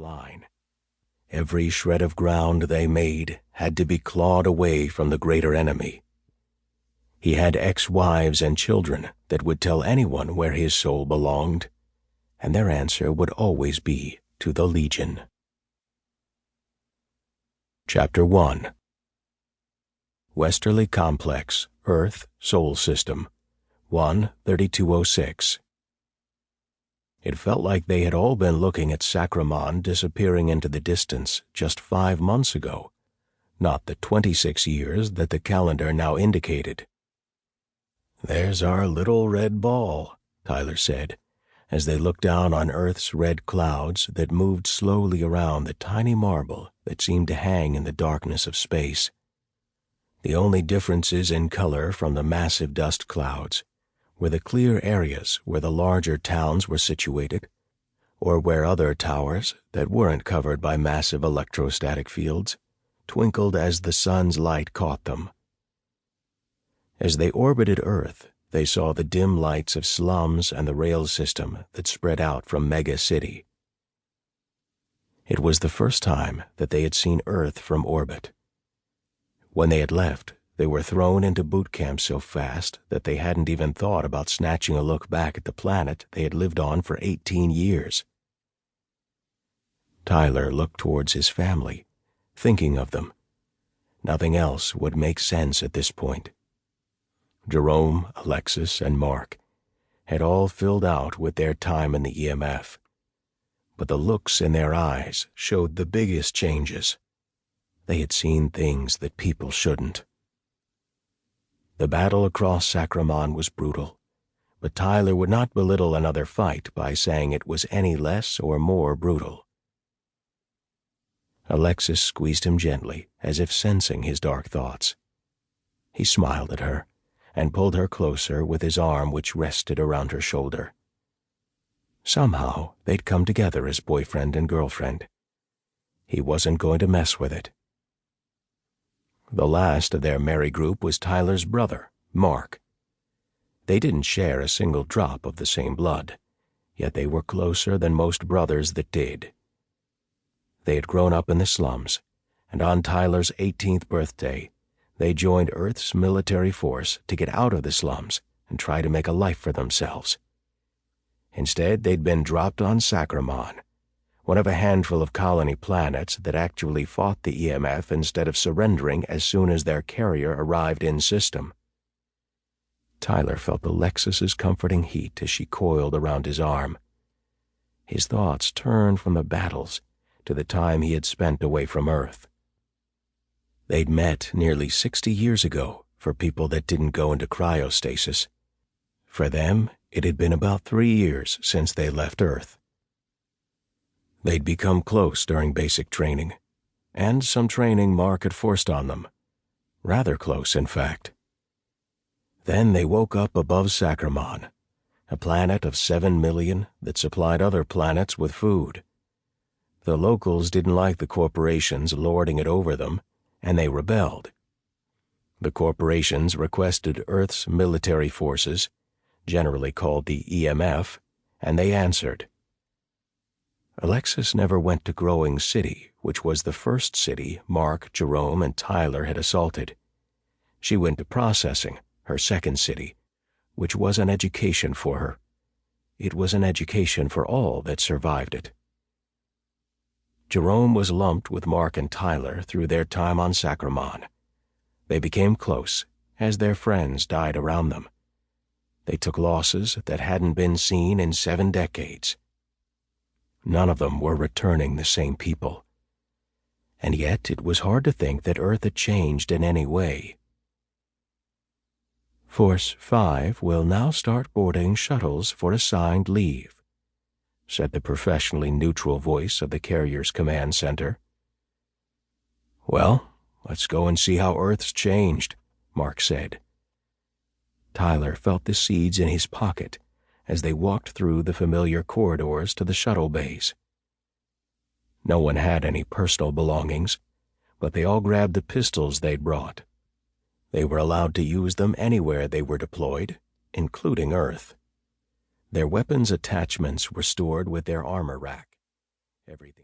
line. Every shred of ground they made had to be clawed away from the greater enemy. He had ex-wives and children that would tell anyone where his soul belonged, and their answer would always be to the Legion. Chapter 1. Westerly Complex, Earth, Soul System, 1-3206. It felt like they had all been looking at Sacramon disappearing into the distance just 5 months ago, not the 26 years that the calendar now indicated. "There's our little red ball," Tyler said, as they looked down on Earth's red clouds that moved slowly around the tiny marble that seemed to hang in the darkness of space. The only differences in color from the massive dust clouds were the clear areas where the larger towns were situated, or where other towers that weren't covered by massive electrostatic fields twinkled as the sun's light caught them. As they orbited Earth, they saw the dim lights of slums and the rail system that spread out from Mega City. It was the first time that they had seen Earth from orbit. When they had left, they were thrown into boot camp so fast that they hadn't even thought about snatching a look back at the planet they had lived on for 18 years. Tyler looked towards his family, thinking of them. Nothing else would make sense at this point. Jerome, Alexis, and Mark had all filled out with their time in the EMF, but the looks in their eyes showed the biggest changes. They had seen things that people shouldn't. The battle across Sacramon was brutal, but Tyler would not belittle another fight by saying it was any less or more brutal. Alexis squeezed him gently, as if sensing his dark thoughts. He smiled at her and pulled her closer with his arm which rested around her shoulder. Somehow they'd come together as boyfriend and girlfriend. He wasn't going to mess with it. The last of their merry group was Tyler's brother, Mark. They didn't share a single drop of the same blood, yet they were closer than most brothers that did. They had grown up in the slums, and on Tyler's 18th birthday, they joined Earth's military force to get out of the slums and try to make a life for themselves. Instead, they'd been dropped on Sacramon, one of a handful of colony planets that actually fought the EMF instead of surrendering as soon as their carrier arrived in system. Tyler felt Alexis's comforting heat as she coiled around his arm. His thoughts turned from the battles to the time he had spent away from Earth. They'd met nearly 60 years ago for people that didn't go into cryostasis. For them, it had been about 3 years since they left Earth. They'd become close during basic training, and some training Mark had forced on them. Rather close, in fact. Then they woke up above Sacramon, a planet of 7 million that supplied other planets with food. The locals didn't like the corporations lording it over them, and they rebelled. The corporations requested Earth's military forces, generally called the EMF, and they answered. Alexis never went to Growing City, which was the first city Mark, Jerome, and Tyler had assaulted. She went to Processing, her second city, which was an education for her. It was an education for all that survived it. Jerome was lumped with Mark and Tyler through their time on Sacramon. They became close as their friends died around them. They took losses that hadn't been seen in 7 decades. None of them were returning the same people. And yet it was hard to think that Earth had changed in any way. Force 5 will now start boarding shuttles for assigned leave, said the professionally neutral voice of the carrier's command center. Well, let's go and see how Earth's changed, Mark said. Tyler felt the seeds in his pocket as they walked through the familiar corridors to the shuttle bays. No one had any personal belongings, but they all grabbed the pistols they'd brought. They were allowed to use them anywhere they were deployed, including Earth. Their weapons attachments were stored with their armor rack. Everything